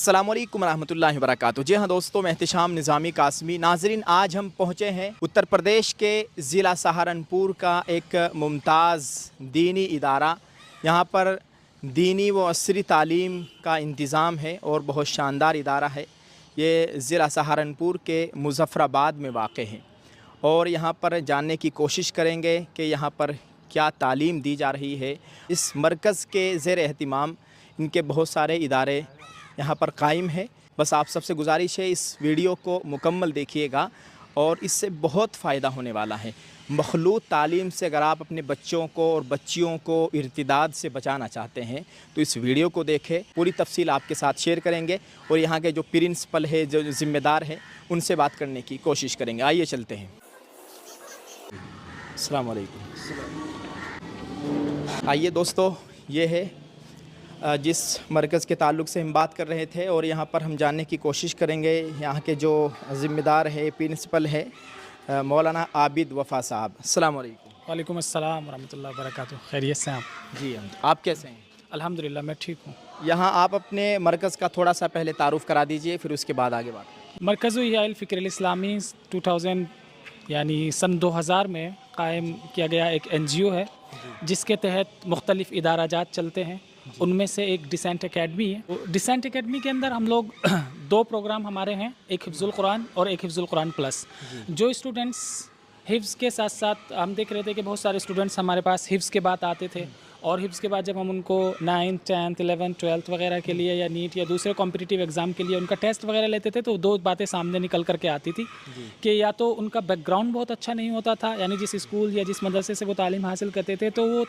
अस्सलाम वालेकुम रहमतुल्लाहि व बरकातुहू। जी हाँ दोस्तों, मैं एहतिशाम निज़ामी कासमी। नाज़रीन, आज हम पहुँचे हैं उत्तर प्रदेश के ज़िला सहारनपुर का एक मुमताज़ दीनी इदारा। यहाँ पर दीनी व असरी तालीम का इंतज़ाम है और बहुत शानदार इदारा है। ये ज़िला सहारनपुर के मुज़फ़्फ़राबाद में वाक़ है और यहाँ पर जानने की कोशिश करेंगे कि यहाँ पर क्या तालीम दी जा रही है। इस मरकज़ के ज़ेर एहतिमाम इनके बहुत सारे इदारे यहाँ पर कायम है। बस आप सबसे गुजारिश है, इस वीडियो को मुकम्मल देखिएगा और इससे बहुत फ़ायदा होने वाला है। मखलूत तालीम से अगर आप अपने बच्चों को और बच्चियों को इर्तिदाद से बचाना चाहते हैं तो इस वीडियो को देखें। पूरी तफसील आपके साथ शेयर करेंगे और यहाँ के जो प्रिंसिपल है, जो ज़िम्मेदार है, उनसे बात करने की कोशिश करेंगे। आइए चलते हैं। अस्सलाम वालेकुम। आइए दोस्तों, ये है जिस मरकज़ के ताल्लुक़ से हम बात कर रहे थे और यहाँ पर हम जानने की कोशिश करेंगे। यहाँ के जो ज़िम्मेदार है, प्रिंसिपल है, मौलाना आबिद वफ़ा साहब। अस्सलाम वालेकुम। वालेकुम अस्सलाम वरहमतुल्लाहि वबरकातुहू। खैरियत से आप? जी आप कैसे हैं? अल्हम्दुलिल्लाह मैं ठीक हूँ। यहाँ आप अपने मरकज़ का थोड़ा सा पहले तारुफ़ करा दीजिए, फिर उसके बाद आगे बात करें। मरकज़ इहयाल फ़िक्र इस्लामी 2000 यानी सन 2000 में कायम किया गया एक NGO है जिसके तहत मुख्तलिफ़ इदाराजात चलते हैं। उनमें से एक डिसेंट एकेडमी है। डिसेंट एकेडमी के अंदर हम लोग 2 प्रोग्राम हमारे हैं, एक हिफ्ज़ुल कुरान और एक हिफ्ज़ुल कुरान प्लस। जो स्टूडेंट्स हिफ्ज़ के साथ साथ हम देख रहे थे कि बहुत सारे स्टूडेंट्स हमारे पास हिफ्ज़ के बाद आते थे और हिफ्ज़ के बाद जब हम उनको 9th 10th 11th 12th वगैरह के लिए या नीट या दूसरे कॉम्पिटिटिव एग्ज़ाम के लिए उनका टेस्ट वगैरह लेते थे तो 2 बातें सामने निकल कर के आती थी कि या तो उनका बैकग्राउंड बहुत अच्छा नहीं होता था, यानी जिस स्कूल या जिस मदरसे से वो तालीम हासिल करते थे तो वो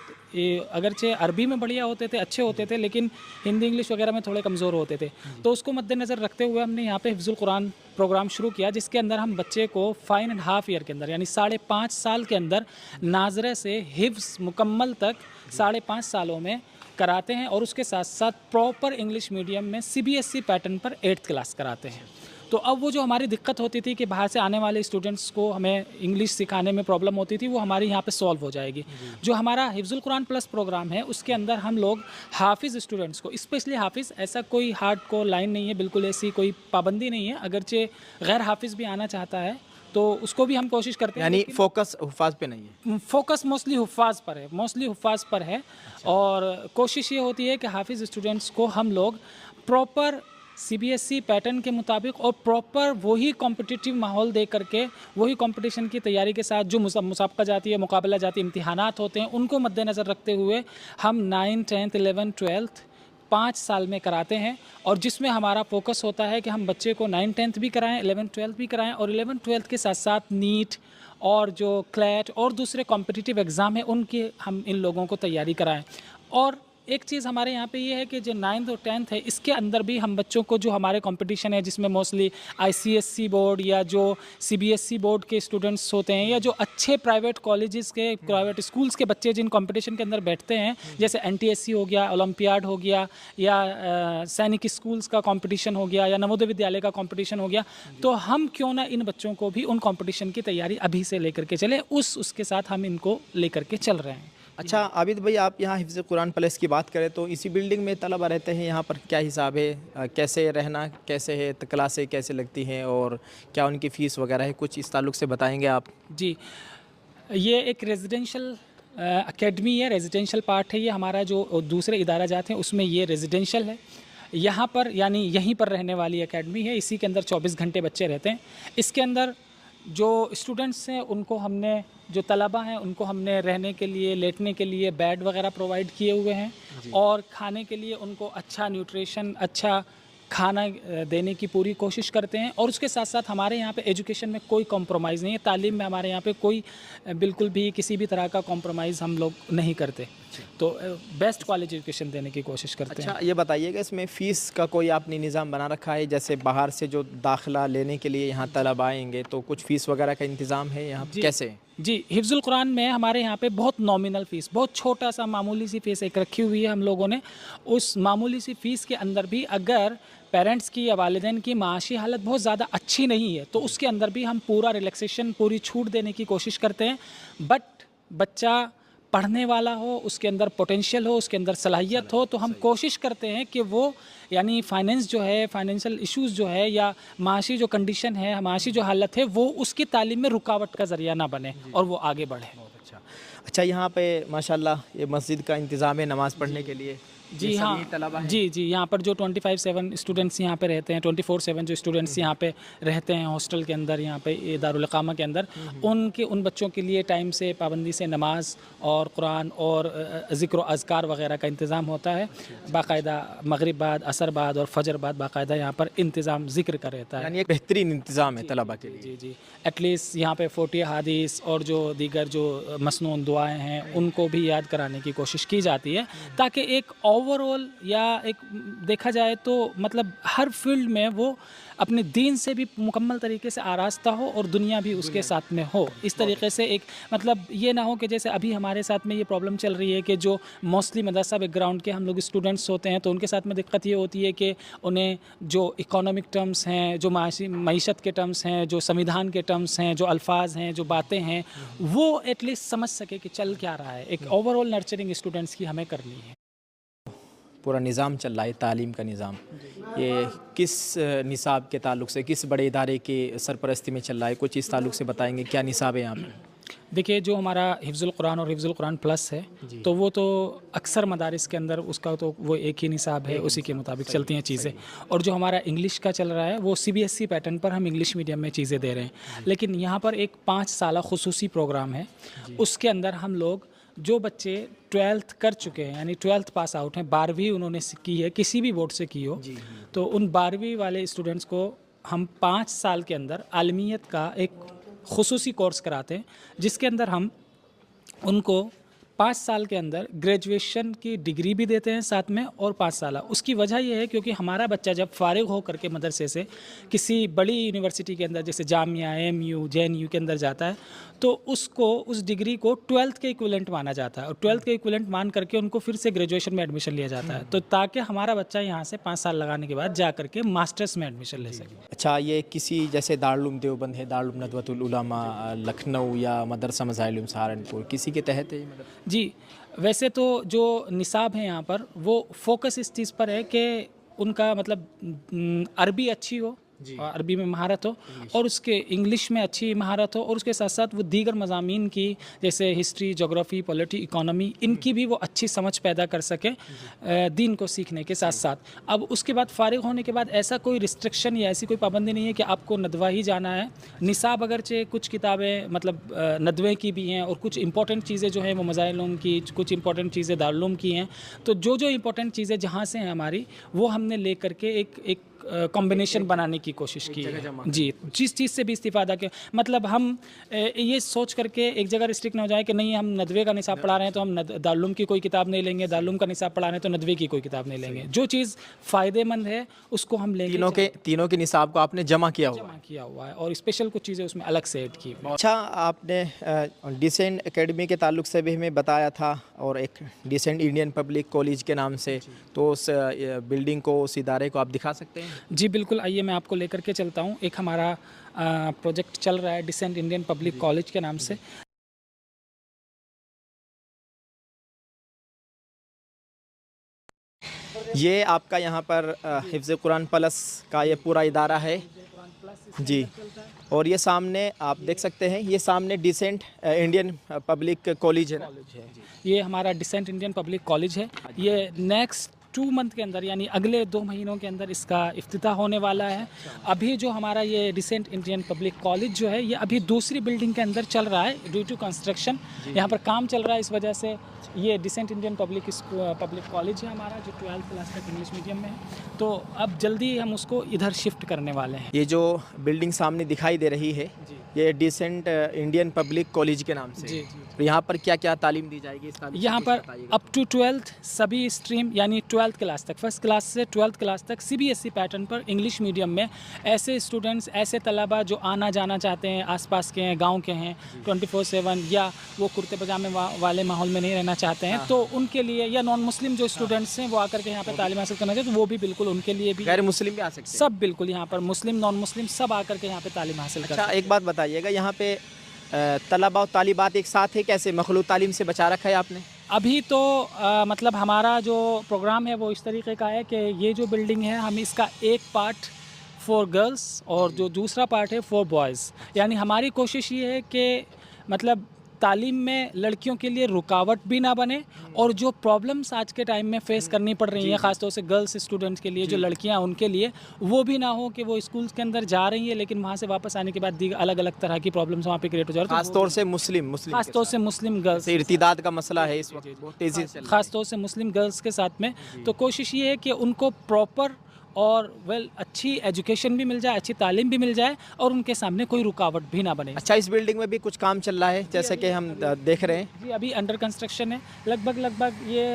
अगरचे अरबी में बढ़िया होते थे, अच्छे होते थे, लेकिन हिंदी इंग्लिश वगैरह में थोड़े कमज़ोर होते थे। तो उसको मद्देनज़र रखते हुए हमने यहाँ पे हिफ्ज़ुल कुरान प्रोग्राम शुरू किया, जिसके अंदर हम बच्चे को 5.5 ईयर के अंदर यानी 5.5 साल के अंदर नाज़रे से हिफ्ज़ मुकम्मल तक 5.5 सालों में कराते हैं और उसके साथ साथ प्रॉपर इंग्लिश मीडियम में CBSE पैटर्न पर 8th क्लास कराते हैं। तो अब वो जो हमारी दिक्कत होती थी कि बाहर से आने वाले स्टूडेंट्स को हमें इंग्लिश सिखाने में प्रॉब्लम होती थी, वो हमारी यहाँ पे सॉल्व हो जाएगी। जो हमारा हिफ्ज़ुल कुरान प्लस प्रोग्राम है उसके अंदर हम लोग हाफिज़ स्टूडेंट्स को, स्पेशली हाफिज़, ऐसा कोई हार्ड कोर लाइन नहीं है, बिल्कुल ऐसी कोई पाबंदी नहीं है। अगरचे गैर हाफिज़ भी आना चाहता है तो उसको भी हम कोशिश करते हैं, यानी फोकस हुफ़ाज़ पे नहीं है। फोकस मोस्टली हुफ़ाज़ पर है और कोशिश ये होती है कि हाफिज़ स्टूडेंट्स को हम लोग प्रॉपर CBSE पैटर्न के मुताबिक और प्रॉपर वही कॉम्पिटिटिव माहौल दे करके, वही कंपटीशन की तैयारी के साथ जो मुसाबका जाती है, मुकाबला जाती इम्तिहानात होते हैं, उनको मद्देनज़र रखते हुए हम 9th 10th 11th 12th 5 साल में कराते हैं और जिसमें हमारा फोकस होता है कि हम बच्चे को 9th 10th भी कराएं, 11th 12th भी कराएं और 11th 12th के साथ साथ नीट और जो क्लैट और दूसरे कॉम्पिटिटिव एग्ज़ाम है उनके हम इन लोगों को तैयारी कराएं। और एक चीज़ हमारे यहाँ पे ये है कि जो 9th और 10th है, इसके अंदर भी हम बच्चों को, जो हमारे कंपटीशन है जिसमें मोस्टली ICSE बोर्ड या जो CBSE बोर्ड के स्टूडेंट्स होते हैं या जो अच्छे प्राइवेट कॉलेजेस के, प्राइवेट स्कूल्स के बच्चे जिन कंपटीशन के अंदर बैठते हैं, जैसे NTSC हो गया, ओलंपियाड हो गया या सैनिक स्कूल्स का कंपटीशन हो गया या नवोदय विद्यालय का कंपटीशन हो गया, तो हम क्यों ना इन बच्चों को भी उन कंपटीशन की तैयारी अभी से लेकर के चले, उसके साथ हम इनको लेकर के चल रहे हैं। अच्छा आबिद भाई, आप यहाँ हिफ्ज़ कुरान प्लस की बात करें तो इसी बिल्डिंग में तलबा रहते हैं, यहाँ पर क्या हिसाब है, कैसे रहना कैसे है, क्लासें कैसे लगती हैं और क्या उनकी फ़ीस वगैरह है, कुछ इस ताल्लुक़ से बताएंगे आप? जी, ये एक रेजिडेंशियल एकेडमी है, रेजिडेंशियल पार्ट है ये हमारा। जो दूसरे इदारा जाते हैं उसमें ये रेजिडेंशियल है। यहाँ पर यानी यहीं पर रहने वाली एकेडमी है, इसी के अंदर 24 घंटे बच्चे रहते हैं। इसके अंदर जो स्टूडेंट्स हैं उनको हमने, जो तलबा हैं उनको हमने रहने के लिए, लेटने के लिए बेड वगैरह प्रोवाइड किए हुए हैं और खाने के लिए उनको अच्छा न्यूट्रिशन, अच्छा खाना देने की पूरी कोशिश करते हैं। और उसके साथ साथ हमारे यहाँ पे एजुकेशन में कोई कॉम्प्रोमाइज़ नहीं है, तालीम में हमारे यहाँ पे कोई बिल्कुल भी किसी भी तरह का कॉम्प्रोमाइज़ हम लोग नहीं करते, तो बेस्ट क्वालिटी एजुकेशन देने की कोशिश करते हैं। अच्छा ये बताइएगा, इसमें फ़ीस का कोई आपने निज़ाम बना रखा है? जैसे बाहर से जो दाखिला लेने के लिए यहाँ तलब आएंगे तो कुछ फ़ीस वगैरह का इंतज़ाम है यहाँ कैसे? जी, हिफ्ज़ुल कुरान में हमारे यहाँ पे बहुत नॉमिनल फ़ीस, बहुत छोटा सा मामूली सी फ़ीस एक रखी हुई है हम लोगों ने। उस मामूली सी फ़ीस के अंदर भी अगर पेरेंट्स की या वालिदैन की माशी हालत बहुत ज़्यादा अच्छी नहीं है तो उसके अंदर भी हम पूरा रिलैक्सेशन, पूरी छूट देने की कोशिश करते हैं। बट बच्चा पढ़ने वाला हो, उसके अंदर पोटेंशियल हो, उसके अंदर सलाहियत हो, तो हम कोशिश करते हैं कि वो यानी फाइनेंस जो है, फाइनेंशियल इश्यूज़ जो है या माशी जो कंडीशन है, माशी जो हालत है, वो उसकी तालीम में रुकावट का ज़रिया ना बने और वो आगे बढ़े। अच्छा, यहाँ पे माशाल्लाह ये मस्जिद का इंतज़ाम है नमाज़ पढ़ने के लिए। जी हाँ, जी, यहाँ पर जो 25/7 स्टूडेंट्स यहाँ पे रहते हैं, 24/7 जो स्टूडेंट्स यहाँ पे रहते हैं हॉस्टल के अंदर, यहाँ पे ये दारुल इक़ामा के अंदर, उन बच्चों के लिए टाइम से पाबंदी से नमाज और कुरान और ज़िक्र अज़कार वगैरह का इंतज़ाम होता है। बाकायदा मगरिब बाद, असर बाद और फजर बाद बाकायदा यहाँ पर इंतज़ाम ज़िक्र का रहता है। यानी एक बेहतरीन इंतज़ाम है तलबा के लिए। जी जी, एटलीस्ट यहाँ पे 40 हदीस और जो दीगर जो मसनून दुआएं हैं उनको भी याद कराने की कोशिश की जाती है, ताकि एक ओवरऑल या एक देखा जाए तो मतलब हर फील्ड में वो अपने दीन से भी मुकम्मल तरीके से आरास्ता हो और दुनिया भी उसके साथ में हो। इस तरीके से एक मतलब ये ना हो कि जैसे अभी हमारे साथ में ये प्रॉब्लम चल रही है कि जो मोस्टली मदरसा बैकग्राउंड के हम लोग स्टूडेंट्स होते हैं, तो उनके साथ में दिक्कत ये होती है कि उन्हें जो इकोनॉमिक टर्म्स हैं, जो मईशत के टर्म्स हैं, जो संविधान के टर्म्स हैं, जो अल्फाज हैं, जो बातें हैं, वो एटलीस्ट समझ सके कि चल क्या रहा है। एक ओवरऑल नर्चरिंग स्टूडेंट्स की हमें करनी है। पूरा निज़ाम चल रहा है, तालीम का निज़ाम, ये किस निसाब के ताल्लुक से, किस बड़े इदारे की सरपरस्ती में चल रहा है? कुछ इस ताल्लुक से बताएंगे, क्या निसाब है यहाँ पे? देखिए, जो हमारा हिफ्ज़ुल कुरान और हिफ्ज़ुल कुरान प्लस है, तो वो तो अक्सर मदारिस के अंदर उसका तो वो एक ही निसाब है, उसी के मुताबिक चलती हैं चीज़ें। और जो हमारा इंग्लिश का चल रहा है वो CBSE पैटर्न पर हम इंग्लिश मीडियम में चीज़ें दे रहे हैं। लेकिन यहाँ पर एक 5 साला खुसूसी प्रोग्राम है, उसके अंदर हम लोग जो बच्चे 12th कर चुके हैं, यानी 12th पास आउट हैं, 12वीं उन्होंने की है, किसी भी बोर्ड से की हो, तो उन 12वीं वाले स्टूडेंट्स को हम 5 साल के अंदर आलमियत का एक खुसूसी कोर्स कराते हैं, जिसके अंदर हम उनको 5 साल के अंदर ग्रेजुएशन की डिग्री भी देते हैं साथ में, और 5 साल। उसकी वजह यह है क्योंकि हमारा बच्चा जब फारिग हो करके मदरसे से किसी बड़ी यूनिवर्सिटी के अंदर जैसे जामिया, MU, JNU के अंदर जाता है, तो उसको उस डिग्री को 12th के इक्विवेलेंट माना जाता है, और 12th के इक्विवेलेंट मान करके उनको फिर से ग्रेजुएशन में एडमिशन लिया जाता है, तो ताकि हमारा बच्चा यहाँ से 5 साल लगाने के बाद जा करके मास्टर्स में एडमिशन ले सके। अच्छा, ये किसी जैसे दारुल देवबंद है, दारुल नदवतुल उलमा लखनऊ या मदरसा मज़ाहिल सहारनपुर, किसी के तहत है? जी, वैसे तो जो निसाब है यहाँ पर वो फोकस इस चीज़ पर है कि उनका मतलब अरबी अच्छी हो, अरबी में महारत हो, और उसके इंग्लिश में अच्छी महारत हो, और उसके साथ साथ वो दीगर मज़ामीन की जैसे हिस्ट्री, जोग्राफ़ी, पॉलिटी, इकोनॉमी, इनकी भी वो अच्छी समझ पैदा कर सके दीन को सीखने के साथ साथ। अब उसके बाद फारिग होने के बाद ऐसा कोई रिस्ट्रिक्शन या ऐसी कोई पाबंदी नहीं है कि आपको नदवा ही जाना है। निसाब अगरचे कुछ किताबें मतलब नदवे की भी हैं, और कुछ इंपॉर्टेंट चीज़ें जो हैं वो मज़ाहिल की, कुछ इंपॉर्टेंट चीज़ें दारुल की हैं, तो जो इंपॉर्टेंट चीज़ें जहाँ से हैं हमारी, वो हमने ले करके एक कॉम्बिनेशन बनाने की कोशिश की है। जी, जिस चीज़ से भी इस्तिफ़ादा के मतलब हम ये सोच करके एक जगह रिस्ट्रिक्ट ना हो जाए कि नहीं हम नदवे का निसाब पढ़ा रहे हैं तो हम दारुल की कोई किताब नहीं लेंगे, दारुल का निसाब पढ़ा रहे हैं तो नदवे की कोई किताब नहीं लेंगे। जो चीज़ फ़ायदेमंद है उसको हम लेंगे। तीनों के निसाब को आपने जमा किया हुआ है, और स्पेशल कुछ चीज़ें उसमें अलग से ऐड की। अच्छा, आपने डिसेंट एकेडमी के ताल्लुक से भी हमें बताया था, और एक डिसेंट इंडियन पब्लिक कॉलेज के नाम से, तो उस बिल्डिंग को, उस इदारे को आप दिखा सकते हैं? जी बिल्कुल, आइए मैं आपको लेकर के चलता हूँ। एक हमारा प्रोजेक्ट चल रहा है डिसेंट इंडियन पब्लिक कॉलेज के नाम से। ये आपका यहाँ पर हिफ्ज़ कुरान प्लस का ये पूरा इदारा है जी, और ये सामने आप देख सकते हैं, ये सामने डिसेंट इंडियन पब्लिक कॉलेज है ना? ये हमारा डिसेंट इंडियन पब्लिक कॉलेज है। ये नेक्स्ट 2 मंथ के अंदर यानी अगले 2 महीनों के अंदर इसका इफ्तिताह होने वाला है। अभी जो हमारा ये डिसेंट इंडियन पब्लिक कॉलेज जो है, ये अभी दूसरी बिल्डिंग के अंदर चल रहा है ड्यू टू कंस्ट्रक्शन। यहाँ पर काम चल रहा है, इस वजह से ये डिसेंट इंडियन पब्लिक कॉलेज है हमारा, जो 12th क्लास तक इंग्लिश मीडियम में है। तो अब जल्दी हम उसको इधर शिफ्ट करने वाले हैं। ये जो बिल्डिंग सामने दिखाई दे रही है, ये डिसेंट इंडियन पब्लिक कॉलेज के नाम से। तो यहाँ पर क्या क्या तालीम दी जाएगी? यहाँ पर अप टू 12th सभी स्ट्रीम यानी 12th क्लास तक, फर्स्ट क्लास से 12th क्लास तक CBSE पैटर्न पर इंग्लिश मीडियम में ऐसे स्टूडेंट्स, ऐसे तलबा जो आना जाना चाहते हैं, आसपास के हैं, गांव के हैं, 24/7, या वो कुर्ते पजामे वाले माहौल में नहीं रहना चाहते हैं, तो उनके लिए, या नॉन मुस्लिम जो स्टूडेंट्स हैं वो आकर के यहाँ पर तालीम हासिल करना चाहते हैं, तो वो भी बिल्कुल उनके लिए भी, गैर मुस्लिम भी आ सकते हैं, सब बिल्कुल यहाँ पर मुस्लिम, नॉन मुस्लिम सब आकर के यहाँ पे तालीम हासिल करते हैं। अच्छा, एक बात बताइएगा, यहाँ पे तलबा और तालिबात एक साथ है, कैसे मखलूत तालीम से बचा रखा है आपने? अभी तो मतलब हमारा जो प्रोग्राम है वो इस तरीके का है कि ये जो बिल्डिंग है हम इसका एक पार्ट फॉर गर्ल्स और जो दूसरा पार्ट है फॉर बॉयज़। यानी हमारी कोशिश ये है कि मतलब तालीम में लड़कियों के लिए रुकावट भी ना बने और जो प्रॉब्लम्स आज के टाइम में फेस करनी पड़ रही हैं ख़ासतौर से गर्ल्स स्टूडेंट्स के लिए, जो लड़कियां उनके लिए, वो भी ना हो कि वो स्कूल के अंदर जा रही है लेकिन वहाँ से वापस आने के बाद अलग अलग तरह की प्रॉब्लम्स वहाँ पे क्रिएट हो जा रही है। खासतौर से मुस्लिम खासतौर से मुस्लिम गर्ल्स से इर्तिदाद का मसला है इस वक्त बहुत तेज़ी से, ख़ासतौर से मुस्लिम गर्ल्स के साथ में। तो कोशिश ये है कि उनको प्रॉपर और अच्छी एजुकेशन भी मिल जाए, अच्छी तालीम भी मिल जाए और उनके सामने कोई रुकावट भी ना बने। अच्छा, इस बिल्डिंग में भी कुछ काम चल रहा है जैसे कि हम देख रहे हैं? जी अभी अंडर कंस्ट्रक्शन है, लगभग ये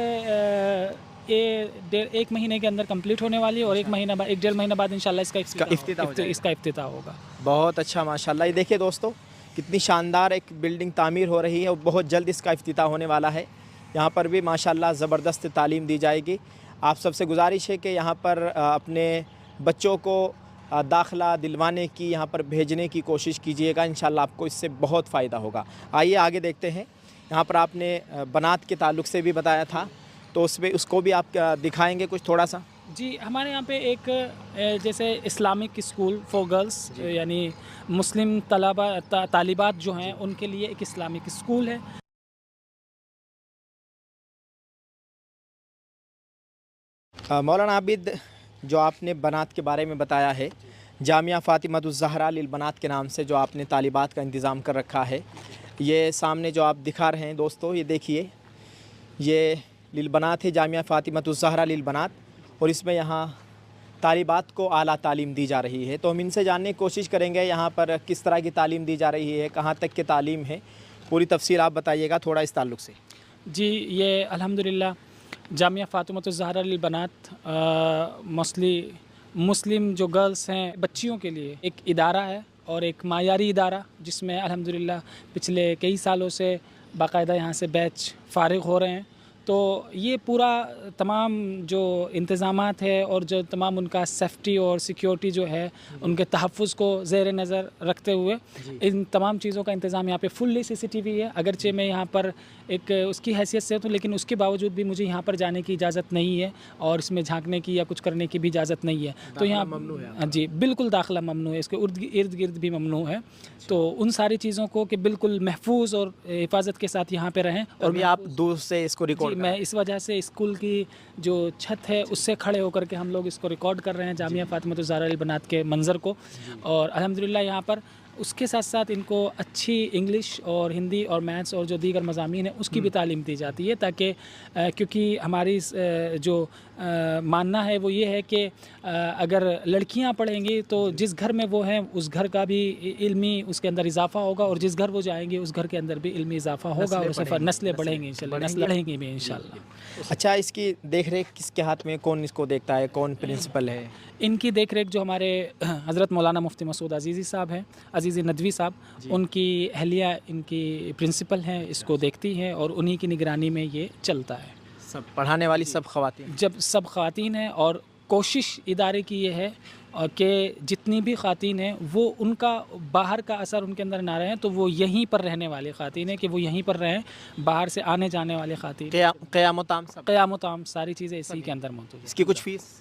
1 महीने के अंदर कंप्लीट होने वाली है और 1 महीना बाद 1 डेढ़ महीना बाद इंशाल्लाह इसका इफ्तिताह होगा। बहुत अच्छा, माशाल्लाह। ये देखिए दोस्तों, कितनी शानदार एक बिल्डिंग तामीर हो रही है और बहुत जल्द इसका इफ्तिताह होने वाला है। यहाँ पर भी माशाल्लाह ज़बरदस्त तालीम दी जाएगी। आप सबसे गुजारिश है कि यहाँ पर अपने बच्चों को दाखिला दिलवाने की, यहाँ पर भेजने की कोशिश कीजिएगा। इंशाल्लाह आपको इससे बहुत फ़ायदा होगा। आइए आगे देखते हैं। यहाँ पर आपने बनात के ताल्लुक़ से भी बताया था, तो उसको भी आप दिखाएंगे कुछ थोड़ा सा? जी, हमारे यहाँ पे एक जैसे इस्लामिक स्कूल फॉर गर्ल्स, यानी मुस्लिम तालिबात जो हैं उनके लिए एक इस्लामिक स्कूल है। मौलाना आबिद, जो आपने बनात के बारे में बताया है, जामिया फ़ातिमतुज़ ज़हरा लिल बनात के नाम से जो आपने तालिबात का इंतज़ाम कर रखा है, ये सामने जो आप दिखा रहे हैं दोस्तों, ये देखिए, ये लिल बनात है, जामिया फ़ातिमतुज़ ज़हरा लिल बनात, और इसमें यहाँ तालिबात को आला तालीम दी जा रही है। तो हम इनसे जानने की कोशिश करेंगे यहाँ पर किस तरह की तालीम दी जा रही है, कहाँ तक की तालीम है, पूरी तफसील आप बताइएगा थोड़ा इस ताल्लुक़ से। जी, ये अल्हम्दुलिल्लाह जामिया फ़ातिमतुज़ ज़हरा लिल बनात मुस्लिम जो गर्ल्स हैं बच्चियों के लिए एक इदारा है और एक मायारी इदारा, जिसमें अल्हम्दुलिल्लाह पिछले कई सालों से बाकायदा यहाँ से बैच फ़ारिग हो रहे हैं। तो ये पूरा तमाम जो इंतज़ामात है और जो तमाम उनका सेफ्टी और सिक्योरिटी जो है, उनके तहफ़्फ़ुज़ को ज़ेर नज़र रखते हुए इन तमाम चीज़ों का इंतज़ाम यहाँ पे फुल्ली CCTV है। अगरचे मैं यहाँ पर एक उसकी हैसियत से हूँ, लेकिन उसके बावजूद भी मुझे यहाँ पर जाने की इजाज़त नहीं है और इसमें झांकने की या कुछ करने की भी इजाज़त नहीं है। तो यहाँ ममनू है। जी बिल्कुल, दाखिला ममनू है, इसके इर्द गिर्द भी ममनू है। तो उन सारी चीज़ों को कि बिल्कुल महफूज और हिफाजत के साथ यहाँ पे रहें। और भी आप दूर से इसको रिकॉर्ड, मैं इस वजह से स्कूल की जो छत है उससे खड़े होकर के हम लोग इसको रिकॉर्ड कर रहे हैं, जामिया फ़ातिमतुज़ ज़हरा लिल बनात के मंज़र को। और अल्हम्दुलिल्लाह यहाँ पर उसके साथ साथ इनको अच्छी इंग्लिश और हिंदी और मैथ्स और जो दीगर मज़ामीन है उसकी भी तालीम दी जाती है, ताकि क्योंकि हमारी जो मानना है वो ये है कि अगर लड़कियां पढ़ेंगी तो जिस घर में वो हैं उस घर का भी इल्मी उसके अंदर इजाफ़ा होगा और जिस घर वो जाएंगे उस घर के अंदर भी इल्मी इजाफ़ा होगा और सफ़र नस्लें बढ़ेंगी इंशाल्लाह, नस्लें बढ़ेंगी भी इंशाल्लाह। अच्छा, इसकी देख रेख किसके हाथ में, कौन इसको देखता है, कौन प्रिंसिपल है? इनकी देख रेख जो हमारे हज़रत मौलाना मुफ्ती मसूद अज़ीज़ी साहब हैं, अज़ीज़ी नदवी साहब, उनकी अहलिया इनकी प्रिंसिपल हैं, इसको देखती हैं और उन्हीं की निगरानी में ये चलता है। सब पढ़ाने वाली सब ख़वातीन, जब सब ख़वातीन हैं और कोशिश इदारे की ये है कि जितनी भी ख़वातीन हैं वो उनका बाहर का असर उनके अंदर ना रहे, तो वो यहीं पर रहने वाली ख़वातीन हैं कि वो यहीं पर रहें, बाहर से आने जाने वाले ख़वातीन, क़याम सारी चीज़ें इसी के अंदर मौजूद है। इसकी कुछ फ़ीस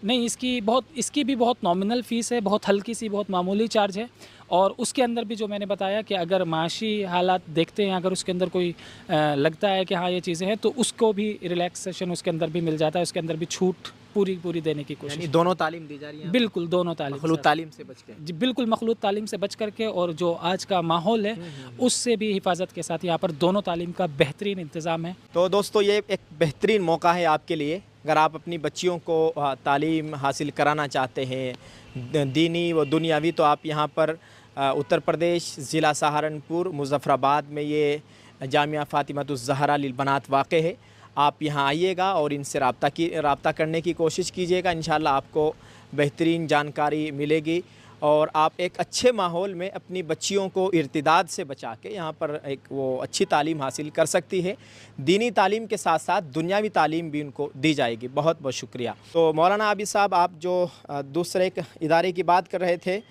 नहीं, इसकी भी बहुत नॉमिनल फ़ीस है, बहुत हल्की सी, बहुत मामूली चार्ज है। और उसके अंदर भी जो मैंने बताया कि अगर माशी हालात देखते हैं, अगर उसके अंदर कोई लगता है कि हाँ ये चीज़ें हैं, तो उसको भी रिलैक्सेशन उसके अंदर भी मिल जाता है, उसके अंदर भी छूट पूरी देने की कोशिश। दोनों तालीम दी जा रही है? बिल्कुल, दोनों तालीम, मखलूत तालीम से बच के। जी बिल्कुल, मखलूत तालीम से बच करके और जो आज का माहौल है उससे भी हिफाजत के साथ यहाँ पर दोनों तालीम का बेहतरीन इंतज़ाम है। तो दोस्तों, ये एक बेहतरीन मौका है आपके लिए, अगर आप अपनी बच्चियों को तालीम हासिल कराना चाहते हैं दीनी व दुनियावी, तो आप यहाँ पर उत्तर प्रदेश ज़िला सहारनपुर मुज़फ़्फ़राबाद में ये जामिया फ़ातिमतुज़ ज़हरा लिल बनात वाक़ है। आप यहाँ आइएगा और इनसे रब्ता करने की कोशिश कीजिएगा। इंशाल्लाह आपको बेहतरीन जानकारी मिलेगी और आप एक अच्छे माहौल में अपनी बच्चियों को इर्तिदाद से बचा के यहाँ पर एक वो अच्छी तालीम हासिल कर सकती है। दीनी तालीम के साथ साथ दुनियावी तालीम भी उनको दी जाएगी। बहुत बहुत शुक्रिया। तो मौलाना आबिद साहब, आप जो दूसरे एक इदारे की बात कर रहे थे,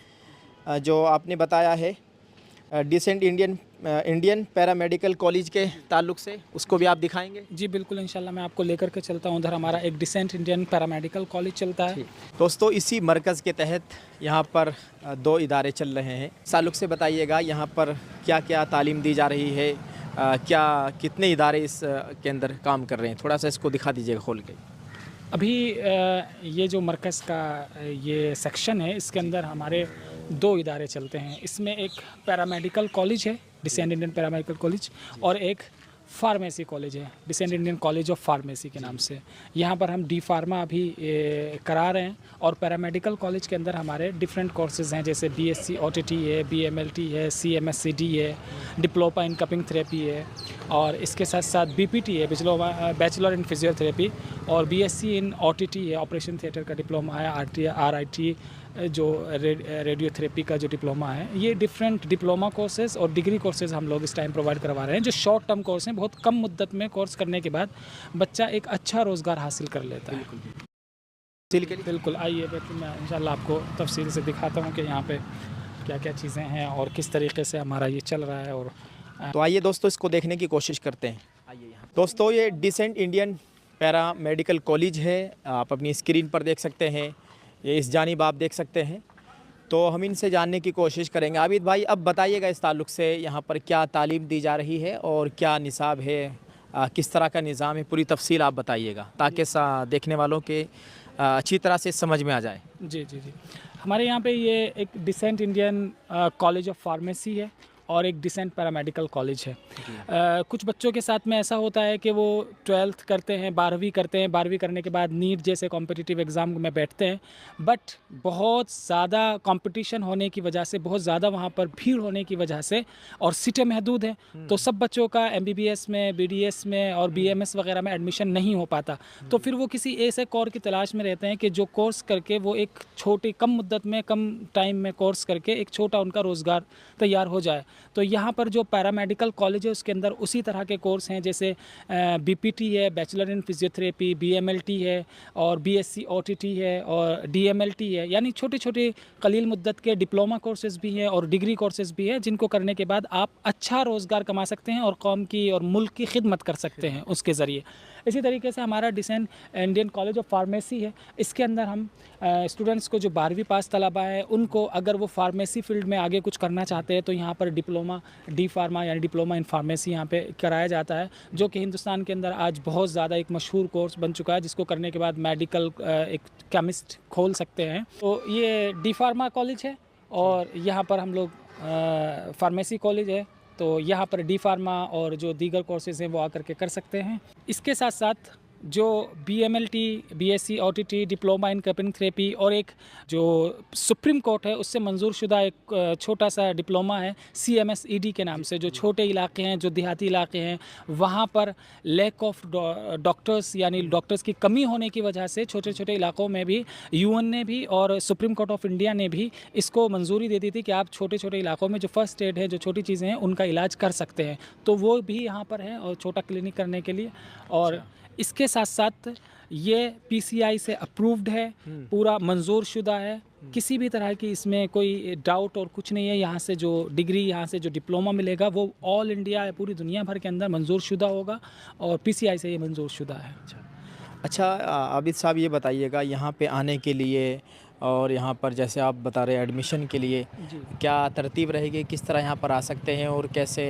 जो आपने बताया है डिसेंट इंडियन पैरामेडिकल कॉलेज के ताल्लुक से, उसको भी आप दिखाएंगे? जी बिल्कुल, इंशाल्लाह मैं आपको लेकर के चलता हूँ। उधर हमारा एक डिसेंट इंडियन पैरामेडिकल कॉलेज चलता है। दोस्तों, इसी मरकज़ के तहत यहाँ पर 2 इदारे चल रहे हैं। ताल्लुक से बताइएगा यहाँ पर क्या क्या तालीम दी जा रही है, क्या कितने इदारे इस के अंदर काम कर रहे हैं, थोड़ा सा इसको दिखा दीजिएगा खोल के। अभी ये जो मरकज़ का ये सेक्शन है, इसके अंदर हमारे 2 इदारे चलते हैं। इसमें एक पैरामेडिकल कॉलेज है, डिसेंट इंडियन पैरामेडिकल कॉलेज, और एक फार्मेसी कॉलेज है, Decent Indian College of Pharmacy के नाम से। यहाँ पर हम डी फार्मा अभी करा रहे हैं। और पैरामेडिकल कॉलेज के अंदर हमारे डिफरेंट कोर्सेज़ हैं, जैसे BSc OTT है, BMLT है, CMSCD है, डिप्लोमा इन कपिंग थेरेपी है, और इसके साथ साथ BPT है, बैचलर इन फिजियोथेरेपी, और BSc इन OTT है, ऑपरेशन थिएटर का डिप्लोमा है, RIT जो रेडियोथेरेपी का जो डिप्लोमा है। ये डिफरेंट डिप्लोमा कोर्सेज़ और डिग्री कोर्सेज़ हम लोग इस टाइम प्रोवाइड करवा रहे हैं, जो शॉर्ट टर्म कोर्स हैं। बहुत कम मुद्दत में कोर्स करने के बाद बच्चा एक अच्छा रोज़गार हासिल कर लेता है। बिल्कुल, आइए मैं इंशाल्लाह आपको तफसील से दिखाता हूँ कि यहाँ पे क्या क्या चीज़ें हैं और किस तरीके से हमारा ये चल रहा है। और तो आइए दोस्तों, इसको देखने की कोशिश करते हैं। आइए यहाँ दोस्तों, ये डिसेंट इंडियन पैरामेडिकल कॉलेज है, आप अपनी स्क्रीन पर देख सकते हैं। ये इस जानिब आप देख सकते हैं। तो हम इनसे जानने की कोशिश करेंगे। आबिद भाई, अब बताइएगा इस ताल्लुक़ से यहाँ पर क्या तालीम दी जा रही है और क्या निसाब है, किस तरह का निज़ाम है, पूरी तफसील आप बताइएगा ताकि देखने वालों के अच्छी तरह से समझ में आ जाए। जी। हमारे यहाँ पे ये एक Decent Indian College of Pharmacy है और एक डिसेंट पैरामेडिकल कॉलेज है। कुछ बच्चों के साथ में ऐसा होता है कि वो 12th करते हैं, 12वीं करते हैं, 12वीं करने के बाद नीट जैसे कॉम्पिटिटिव एग्ज़ाम में बैठते हैं, बट बहुत ज़्यादा कंपटीशन होने की वजह से, बहुत ज़्यादा वहाँ पर भीड़ होने की वजह से, और सीटें महदूद हैं, तो सब बच्चों का MBBS में, BDS में और BMS वगैरह में एडमिशन नहीं हो पाता। तो फिर वो किसी ऐसे कोर्स की तलाश में रहते हैं कि जो कोर्स करके वो एक छोटी कम मुद्दत में, कम टाइम में कोर्स करके एक छोटा उनका रोज़गार तैयार हो जाए। तो यहाँ पर जो पैरामेडिकल कॉलेज है उसके अंदर उसी तरह के कोर्स हैं, जैसे BPT है, बैचलर इन फिजियोथेरेपी, BMLT है, और BSc OTT है, और DMLT है, यानी छोटे छोटे कलील मुद्दत के डिप्लोमा कोर्सेज़ भी हैं और डिग्री कोर्सेज़ भी हैं, जिनको करने के बाद आप अच्छा रोज़गार कमा सकते हैं और कौम की और मुल्क की खिदमत कर सकते हैं उसके ज़रिए। इसी तरीके से हमारा Decent Indian College of Pharmacy है। इसके अंदर हम स्टूडेंट्स को जो 12वीं पास तलबा है, उनको अगर वो फार्मेसी फील्ड में आगे कुछ करना चाहते हैं तो यहाँ पर डिप्लोमा डी फार्मा यानी डिप्लोमा इन फार्मेसी यहाँ पे कराया जाता है, जो कि हिंदुस्तान के अंदर आज बहुत ज़्यादा एक मशहूर कोर्स बन चुका है, जिसको करने के बाद मेडिकल एक केमिस्ट खोल सकते हैं। तो ये डी फार्मा कॉलेज है और यहाँ पर हम लोग फार्मेसी कॉलेज है, तो यहाँ पर डी फार्मा और जो दीगर कोर्सेज़ हैं वो आकर के कर सकते हैं। इसके साथ साथ जो BMLT, BSc OTT, diploma in cupping therapy, और एक जो सुप्रीम कोर्ट है उससे मंजूर शुदा एक छोटा सा डिप्लोमा है CMSED के नाम से, जो छोटे इलाके हैं, जो देहाती इलाके हैं, वहाँ पर लैक ऑफ डॉक्टर्स यानी डॉक्टर्स की कमी होने की वजह से छोटे छोटे इलाकों में भी UN ने भी और सुप्रीम कोर्ट ऑफ इंडिया ने भी इसको मंजूरी दे दी थी कि आप छोटे छोटे इलाकों में जो फर्स्ट एड है, जो छोटी चीज़ें हैं, उनका इलाज कर सकते हैं। तो वो भी यहाँ पर है और छोटा क्लिनिक करने के लिए। और इसके साथ साथ ये PCI से अप्रूव्ड है, पूरा मंजूर शुदा है, किसी भी तरह की इसमें कोई डाउट और कुछ नहीं है। यहाँ से जो डिग्री, यहाँ से जो डिप्लोमा मिलेगा वो ऑल इंडिया, पूरी दुनिया भर के अंदर मंजूर शुदा होगा और PCI से ये मंजूर शुदा है। अच्छा आबिद साहब, ये बताइएगा यहाँ पे आने के लिए और यहाँ पर जैसे आप बता रहे एडमिशन के लिए क्या तरतीब रहेगी, किस तरह यहाँ पर आ सकते हैं और कैसे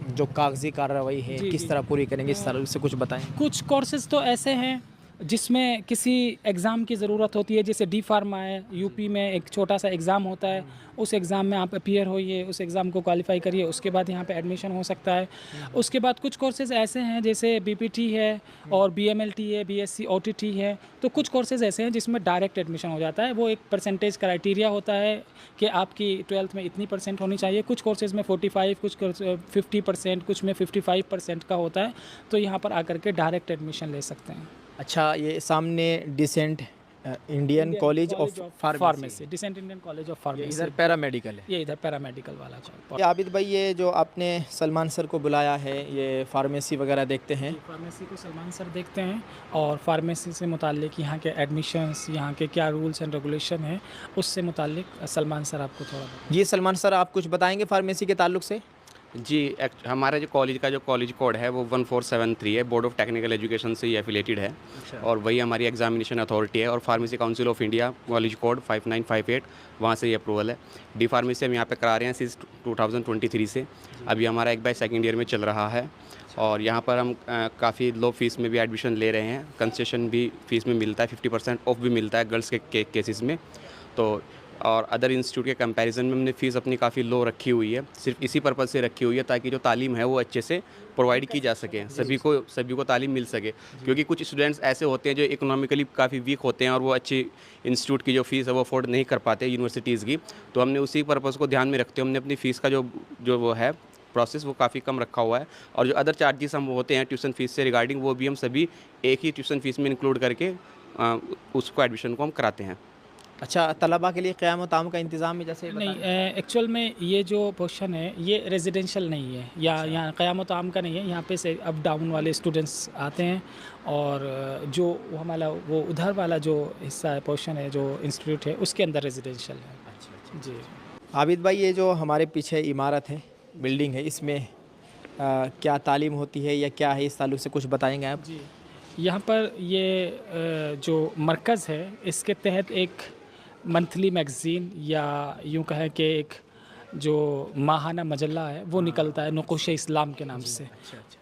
जो कागजी कार्रवाई है किस तरह पूरी करेंगे, इस तरह से कुछ बताएं। कुछ कोर्सेज़ तो ऐसे हैं जिसमें किसी एग्ज़ाम की ज़रूरत होती है, जैसे डी फार्मा है, यूपी में एक छोटा सा एग्ज़ाम होता है, उस एग्ज़ाम में आप अपीयर होइए, उस एग्ज़ाम को क्वालिफाई करिए, उसके बाद यहाँ पे एडमिशन हो सकता है। उसके बाद कुछ कोर्सेज़ ऐसे हैं जैसे BPT है और BMLT है, BSc OTT है, तो कुछ कोर्सेज़ ऐसे हैं जिसमें डायरेक्ट एडमिशन हो जाता है। वो एक परसेंटेज क्राइटेरिया होता है कि आपकी 12th में इतनी % होनी चाहिए। कुछ कोर्सेज़ में 45, कुछ 50%, कुछ में 55% का होता है, तो यहाँ पर आकर के डायरेक्ट एडमिशन ले सकते हैं। अच्छा, ये सामने Decent Indian College of Pharmacy, Decent Indian College of Pharmacy. इधर पैरामेडिकल है। ये इधर पैरामेडिकल वाला ये आबिद भाई, ये जो आपने सलमान सर को बुलाया है, ये फार्मेसी वगैरह देखते हैं? फार्मेसी को सलमान सर देखते हैं और फार्मेसी से मुतालिक यहाँ के एडमिशन्स, यहाँ के क्या रूल्स एंड रेगुलेशन हैं, उससे मुतालिक सलमान सर आपको थोड़ा जी सलमान सर, आप कुछ बताएंगे फार्मेसी के ताल्लुक से? जी, हमारा जो कॉलेज कोड है वो 1473 है, बोर्ड ऑफ टेक्निकल एजुकेशन से ही एफिलेटेड है। और वही हमारी एग्जामिनेशन अथॉरिटी है। और pharmacy council of India college code 5958, वहाँ से ये अप्रूवल है। डी फार्मेसी हम यहाँ पे करा रहे हैं सिंस 2023 से। अभी हमारा एक बैच सेकेंड ईयर में चल रहा है और यहाँ पर हम काफ़ी लो फीस में भी एडमिशन ले रहे हैं। कंसेशन भी फीस में मिलता है, 50% ऑफ भी मिलता है गर्ल्स के केसेस में। तो और अदर इंस्टीट्यूट के कंपैरिजन में हमने फ़ीस अपनी काफ़ी लो रखी हुई है, सिर्फ इसी पर्पज़ से रखी हुई है ताकि जो तालीम है वो अच्छे से प्रोवाइड की जा सके, सभी को तालीम मिल सके। क्योंकि कुछ स्टूडेंट्स ऐसे होते हैं जो इकोनॉमिकली काफ़ी वीक होते हैं और वो अच्छी इंस्टीट्यूट की जो फ़ीस है वो अफोर्ड नहीं कर पाते यूनिवर्सिटीज़ की। तो हमने उसी पर्पज़ को ध्यान में रखते हुए हमने अपनी फ़ीस का जो वो है प्रोसेस वो काफ़ी कम रखा हुआ है। और जो अदर चार्जेस हम होते हैं ट्यूशन फ़ीस से रिगार्डिंग, वो भी हम सभी एक ही ट्यूशन फ़ीस में इंक्लूड करके उसको एडमिशन को हम कराते हैं। अच्छा, तलबा के लिए क़याम ताम का इंतज़ाम है जैसे? नहीं, एक्चुअल में ये जो पोर्शन है ये रेजिडेंशियल नहीं है, या यहाँ क़याम ताम का नहीं है। यहाँ पे से अप डाउन वाले स्टूडेंट्स आते हैं और जो हमारा वो उधर वाला जो हिस्सा है, पोर्शन है, जो इंस्टीट्यूट है, उसके अंदर रेजिडेंशियल है। अच्छा जी। आबिद भाई, ये जो हमारे पीछे इमारत है, बिल्डिंग है, इसमें क्या तालीम होती है या क्या है, इस ताल्लुक़ से कुछ बताएंगे आप? जी, यहाँ पर ये जो मरकज़ है, इसके तहत एक मंथली मैगज़ीन या यूँ कहें कि एक जो माहाना मजल्ला है वो निकलता है नुक़ूश-ए-इस्लाम के नाम से।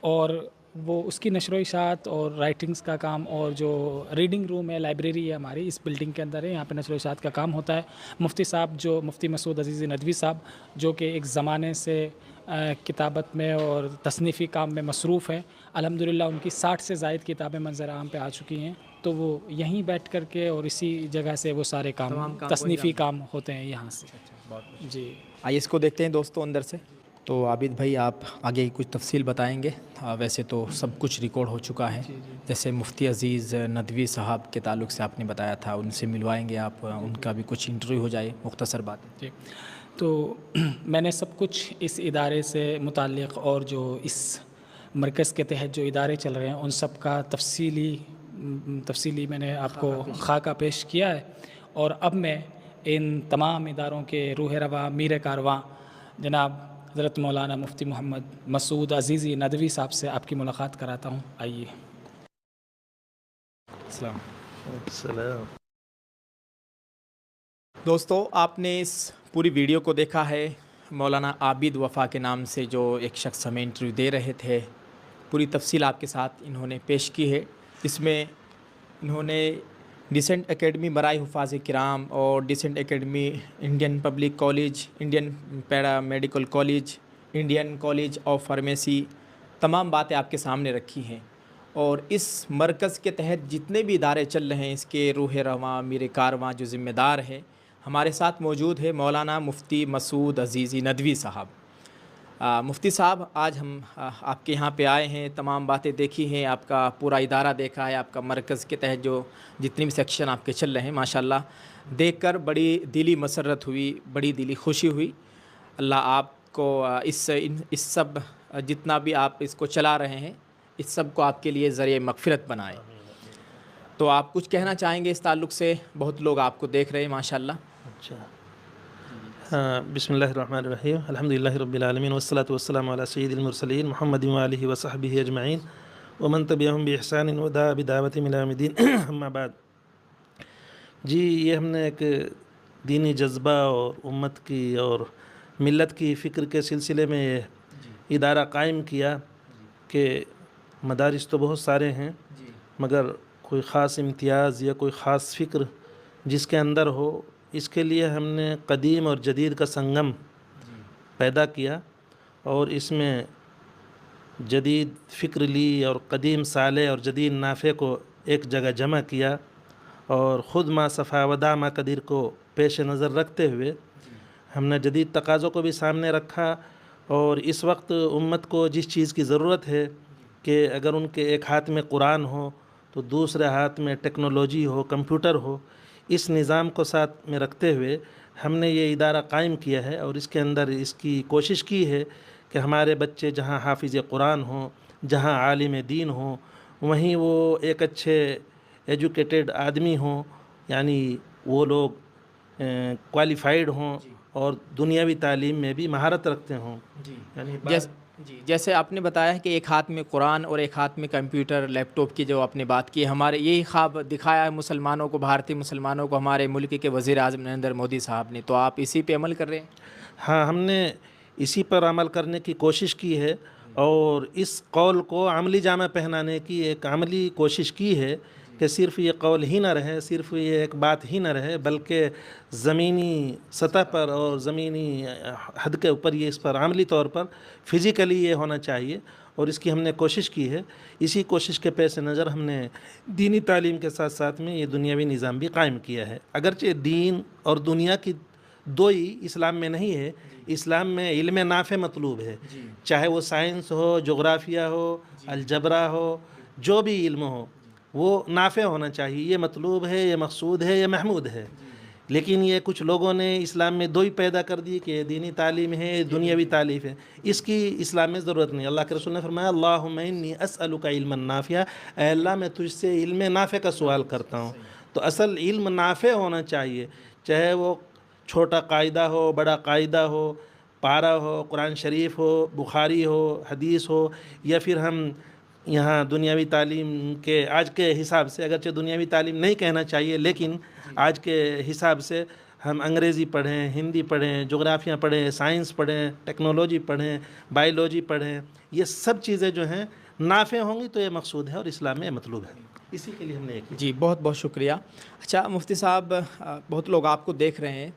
और वो उसकी नशर इशात और राइटिंग्स का काम, और जो रीडिंग रूम है, लाइब्रेरी है हमारी इस बिल्डिंग के अंदर है, यहाँ पे नशर इशात का काम होता है। मुफ्ती साहब, जो मुफ्ती मसूद अज़ीज़ नदवी साहब, जो कि एक ज़माने से किताबत में और तसनीफ़ी काम में मसरूफ़ है, अल्हम्दुलिल्लाह उनकी 60 से ज़ायद किताबें मंज़र आम पे आ चुकी हैं। तो वो यहीं बैठ कर के और इसी जगह से वो सारे काम तसनीफ़ी काम होते हैं यहाँ से। जी, आइए इसको देखते हैं दोस्तों अंदर से। तो आबिद भाई, आप आगे कुछ तफसील बताएंगे? वैसे तो सब कुछ रिकॉर्ड हो चुका है। जैसे मुफ्ती अज़ीज़ नदवी साहब के ताल्लुक़ से आपने बताया था, उनसे मिलवाएंगे आप, उनका भी कुछ इंटरव्यू हो जाए, मुख्तसर बात। ठीक। तो मैंने सब कुछ इस इदारे से मुताल्लिक़ और जो इस मरकज़ के तहत जो इदारे चल रहे हैं उन सब का तफसीली मैंने आपको खाका पेश किया है। और अब मैं इन तमाम इदारों के रूह रवा, मीर कारवां जनाब हज़रत मौलाना मुफ्ती मोहम्मद मसूद अज़ीज़ी नदवी साहब से आपकी मुलाकात कराता हूँ। आइए। अस्सलाम। दोस्तों, आपने इस पूरी वीडियो को देखा है। मौलाना आबिद वफ़ा के नाम से जो एक शख्स हमें इंटरव्यू दे रहे थे, पूरी तफसील आपके साथ इन्होंने पेश की है। इसमें इन्होंने डिसेंट एकेडमी बराए हुफ़ाज़ किराम और Decent Academy, Indian Public College, Indian Para Medical College, Indian College of Pharmacy, तमाम बातें आपके सामने रखी हैं। और इस मरकज़ के तहत जितने भी इदारे चल रहे हैं, इसके रूह रवां, मीर कारवां जो ज़िम्मेदार है, हमारे साथ मौजूद है मौलाना मुफ्ती मसूद अज़ीज़ी नदवी साहब। मुफ्ती साहब, आज हम आपके यहाँ पे आए हैं, तमाम बातें देखी हैं, आपका पूरा इदारा देखा है, आपका मरकज़ के तहत जो जितने भी सेक्शन आपके चल रहे हैं, माशाल्लाह देखकर बड़ी दिली मसरत हुई, बड़ी दिली खुशी हुई। अल्लाह आपको इस सब जितना भी आप इसको चला रहे हैं, इस सब को आपके लिए ज़रिए मग़फ़िरत बनाए। तो आप कुछ कहना चाहेंगे इस ताल्लुक़ से? बहुत लोग आपको देख रहे हैं माशाल्लाह। अच्छा, हाँ, बिस्मिल्लाहिर्रहमानिर्रहीम, अल्हम्दुलिल्लाहि रब्बिल आलमीन, वस्सलातु वस्सलामु अला सय्यिदिल मुरसलीन मुहम्मदिन व आलिहि व सहबिहि अजमईन व मन तबिअहुम बि इहसानिन व दा बिदावतिहिम इला यौमिद्दीन, अम्मा बाद। जी, ये हमने एक दीनी जज्बा और उम्मत की और मिल्लत की फ़िक्र के सिलसिले में ये इदारा कायम किया कि मदारिस तो बहुत सारे हैं, मगर कोई ख़ास इम्तियाज़ या कोई ख़ास फ़िक्र जिसके अंदर हो, इसके लिए हमने कदीम और जदीद का संगम पैदा किया और इसमें जदीद फ़िक्र ली और कदीम साले और जदीद नाफ़े को एक जगह जमा किया और ख़ुद मा सफ़ा वदा मा कदीर को पेश नज़र रखते हुए हमने जदीद तकाज़ों को भी सामने रखा। और इस वक्त उम्मत को जिस चीज़ की ज़रूरत है कि अगर उनके एक हाथ में कुरान हो तो दूसरे हाथ में टेक्नोलॉजी हो, कंप्यूटर हो, इस निज़ाम को साथ में रखते हुए हमने ये इदारा कायम किया है। और इसके अंदर इसकी कोशिश की है कि हमारे बच्चे जहाँ हाफिज़ कुरान हों, जहाँ आलिम दीन हों, वहीं वो एक अच्छे एजुकेटेड आदमी हों, यानी वो लोग क्वालिफाइड हों और दुनियावी तालीम में भी महारत रखते हों। यानी जैसे आपने बताया है कि एक हाथ में कुरान और एक हाथ में कंप्यूटर लैपटॉप की जो आपने बात की, हमारे यही ख्वाब दिखाया है मुसलमानों को, भारतीय मुसलमानों को, हमारे मुल्क के वज़ीर आज़म नरेंद्र मोदी साहब ने, तो आप इसी पे अमल कर रहे हैं? हाँ, हमने इसी पर अमल करने की कोशिश की है और इस कौल को अमली जामा पहनाने की एक अमली कोशिश की है कि सिर्फ़ ये कौल ही ना रहे, सिर्फ़ ये एक बात ही ना रहे, बल्कि ज़मीनी सतह पर और ज़मीनी हद के ऊपर ये इस पर अमली तौर पर फ़िज़िकली ये होना चाहिए। और इसकी हमने कोशिश की है। इसी कोशिश के पेश नज़र हमने दीनी तालीम के साथ साथ में ये दुनियावी निज़ाम भी कायम किया है। अगरचे दीन और दुनिया की दो ही इस्लाम में नहीं है, इस्लाम में इल्म नाफ़े मतलूब है, चाहे वो साइंस हो, जोग्राफिया हो, अलजबरा हो, जो भी इल्म हो वो नाफ़े होना चाहिए। ये मतलूब है, ये मकसूद है, ये महमूद है। लेकिन ये कुछ लोगों ने इस्लाम में दो ही पैदा कर दिए कि दीनी तालीम है, दुनियावी तालीम है। इसकी इस्लाम में ज़रूरत नहीं। अल्लाह के रसूल ने फरमाया अल्लाहुम्मा इन्नी अस्अलुका इल्मन नाफ़िया, ऐ अल्लाह मैं तुझसे इल्म नाफ़े का सवाल करता हूँ। तो असल इल्म नाफ़े होना चाहिए, चाहे वो छोटा कायदा हो, बड़ा कायदा हो, पारा हो, कुरान शरीफ हो, बुखारी हो, हदीस हो, या फिर हम यहाँ दुनियावी तालीम के आज के हिसाब से, अगरचे दुनियावी तालीम नहीं कहना चाहिए, लेकिन आज के हिसाब से हम अंग्रेज़ी पढ़ें, हिंदी पढ़ें, जोग्राफिया पढ़ें, साइंस पढ़ें, टेक्नोलॉजी पढ़ें, बायोलॉजी पढ़ें, ये सब चीज़ें जो हैं नाफ़े होंगी तो ये मकसूद है और इस्लाम में मतलूब है। इसी के लिए हमने एक जी, बहुत बहुत शुक्रिया। अच्छा मुफ्ती साहब, बहुत लोग आपको देख रहे हैं,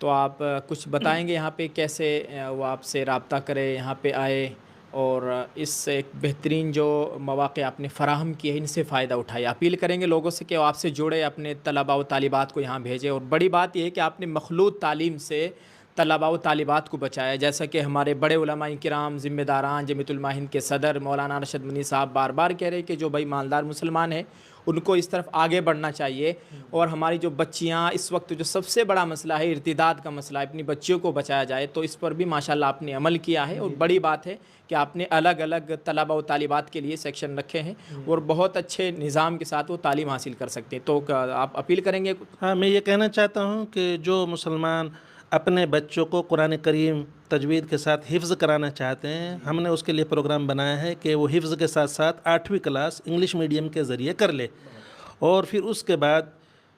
तो आप कुछ बताएंगे यहाँ पे कैसे वो आपसे रब्ता करें, यहाँ पे आए और इस एक बेहतरीन जो मौक़े आपने फ़राहम किए इनसे फ़ायदा उठाए। अपील करेंगे लोगों से कि वो आपसे जुड़े, अपने तलबा व तालिबात को यहाँ भेजें। और बड़ी बात यह है कि आपने मखलूत तालीम से तलबा व तालिबात को बचाया, जैसा कि हमारे बड़े उलमा किराम, ज़िम्मेदारान, जमीयतुल उलमा हिंद के सदर मौलाना अरशद मनी साहब बार बार कह रहे हैं कि जो भाई मालदार मुसलमान हैं उनको इस तरफ आगे बढ़ना चाहिए। और हमारी जो बच्चियाँ इस वक्त जो सबसे बड़ा मसला है इर्तिदाद का मसला है, अपनी बच्चियों को बचाया जाए, तो इस पर भी माशाल्लाह आपने अमल किया है। और बड़ी बात है कि आपने अलग अलग तलबा व तालिबात के लिए सेक्शन रखे हैं और बहुत अच्छे निज़ाम के साथ वो तालीम हासिल कर सकते हैं। तो आप अपील करेंगे? हाँ, मैं ये कहना चाहता हूँ कि जो मुसलमान अपने बच्चों को कुरान करीम तजवीद के साथ हिफ्ज़ कराना चाहते हैं, हमने उसके लिए प्रोग्राम बनाया है कि वो हिफ्ज़ के साथ साथ 8वीं क्लास इंग्लिश मीडियम के ज़रिए कर ले और फिर उसके बाद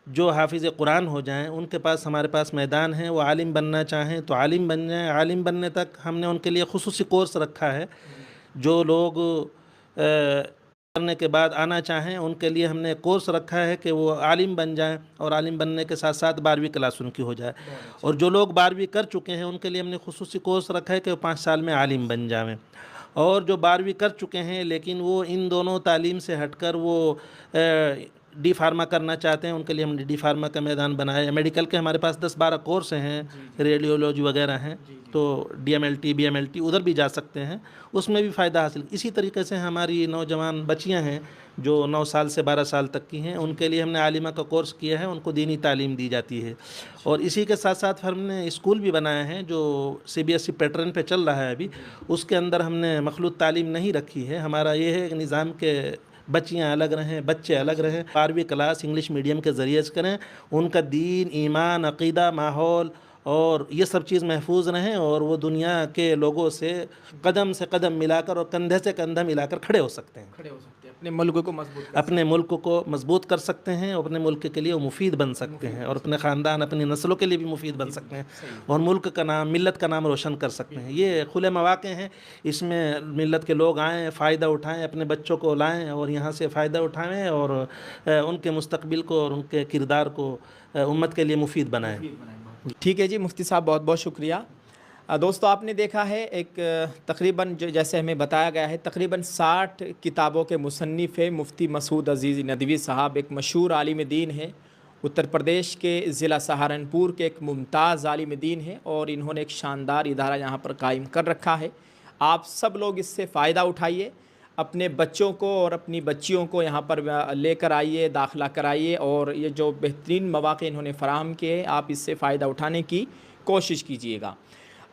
जो हाफिज़ कुरान हो जाएं, उनके पास हमारे पास मैदान है, वो आलिम बनना चाहें तो आलिम बन जाएं। आलिम बनने तक हमने उनके लिए खुसूसी कोर्स रखा है। जो लोग करने के बाद आना चाहें उनके लिए हमने कोर्स रखा है कि वो आलिम बन जाएं और आलिम बनने के साथ साथ 12वीं क्लास उनकी हो जाए। और जो लोग 12वीं कर चुके हैं उनके लिए हमने खुसूसी कोर्स रखा है कि वो 5 साल में आलिम बन जाएं। और जो 12वीं कर चुके हैं लेकिन वो इन दोनों तालीम से हटकर वो डी फार्मा करना चाहते हैं, उनके लिए हमने डी फार्मा का मैदान बनाया है। मेडिकल के हमारे पास 10-12 कोर्स हैं, रेडियोलॉजी वगैरह हैं, तो DMLT BMLT उधर भी जा सकते हैं, उसमें भी फ़ायदा हासिल। इसी तरीके से हमारी नौजवान बच्चियां हैं जो 9 साल से 12 साल तक की हैं, उनके लिए हमने आलिमा का कोर्स किया है, उनको दीनी तालीम दी जाती है। और इसी के साथ साथ हमने स्कूल भी बनाया है जो CBSE पैटर्न पे चल रहा है अभी, उसके अंदर हमने मखलूत तालीम नहीं रखी है। हमारा ये है कि निज़ाम के बच्चियाँ अलग रहें, बच्चे अलग रहें। 12वीं क्लास इंग्लिश मीडियम के ज़रिए से करें, उनका दीन, ईमान, अक़ीदा, माहौल और ये सब चीज़ महफूज रहें और वो दुनिया के लोगों से कदम मिलाकर और कंधे से कंधा मिलाकर खड़े हो सकते हैं, अपने मुल्क को मजबूत अपने मुल्क को मजबूत कर सकते हैं और अपने मुल्क के लिए वो मुफीद बन सकते हैं और अपने ख़ानदान, अपनी नस्लों के लिए भी मुफीद बन सकते हैं और मुल्क का नाम, मिल्लत का नाम रोशन कर सकते हैं। ये खुले मौक़े हैं, इसमें मिल्लत के लोग आएँ, फ़ायदा उठाएँ, अपने बच्चों को लाएँ और यहाँ से फ़ायदा उठाएँ और उनके मुस्तकबिल को और उनके किरदार को उम्मत के लिए मुफीद बनाएँ। ठीक है जी, मुफ्ती साहब बहुत बहुत शुक्रिया। दोस्तों आपने देखा है एक तकरीबन जो जैसे हमें बताया गया है तकरीबन 60 किताबों के मुसन्निफ़ है मुफ्ती मसूद अज़ीज़ नदवी साहब। एक मशहूर आलिम दीन है, उत्तर प्रदेश के ज़िला सहारनपुर के एक मुमताज़ आलिम दीन है और इन्होंने एक शानदार इदारा यहाँ पर कायम कर रखा है। आप सब लोग इससे फ़ायदा उठाइए। अपने बच्चों को और अपनी बच्चियों को यहाँ पर लेकर आइए, दाखिला कराइए और ये जो बेहतरीन मौक़े इन्होंने फ़राहम किए, आप इससे फ़ायदा उठाने की कोशिश कीजिएगा।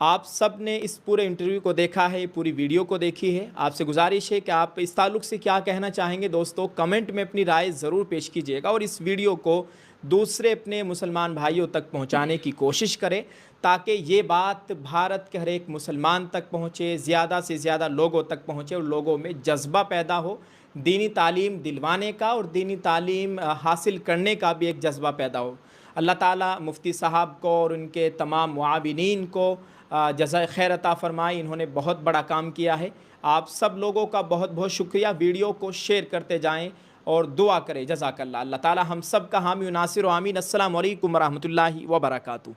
आप सब ने इस पूरे इंटरव्यू को देखा है, पूरी वीडियो को देखी है। आपसे गुजारिश है कि आप इस ताल्लुक़ से क्या कहना चाहेंगे दोस्तों, कमेंट में अपनी राय ज़रूर पेश कीजिएगा और इस वीडियो को दूसरे अपने मुसलमान भाइयों तक पहुंचाने की कोशिश करें ताकि ये बात भारत के हर एक मुसलमान तक पहुंचे, ज़्यादा से ज़्यादा लोगों तक पहुंचे और लोगों में जज्बा पैदा हो दीनी तालीम दिलवाने का और दीनी तालीम हासिल करने का भी एक जज्बा पैदा हो। अल्लाह ताला मुफ्ती साहब को और उनके तमाम मुआविनीन को जज़ाए खैर अता फ़रमाए। इन्होंने बहुत बड़ा काम किया है। आप सब लोगों का बहुत बहुत शुक्रिया। वीडियो को शेयर करते जाएं और दुआ करें। जज़ाकल्लाह। अल्लाह ताला हम सब का हामी नासिर व आमीन। अस्सलामु अलैकुम व रहमतुल्लाहि व बरकातुहू।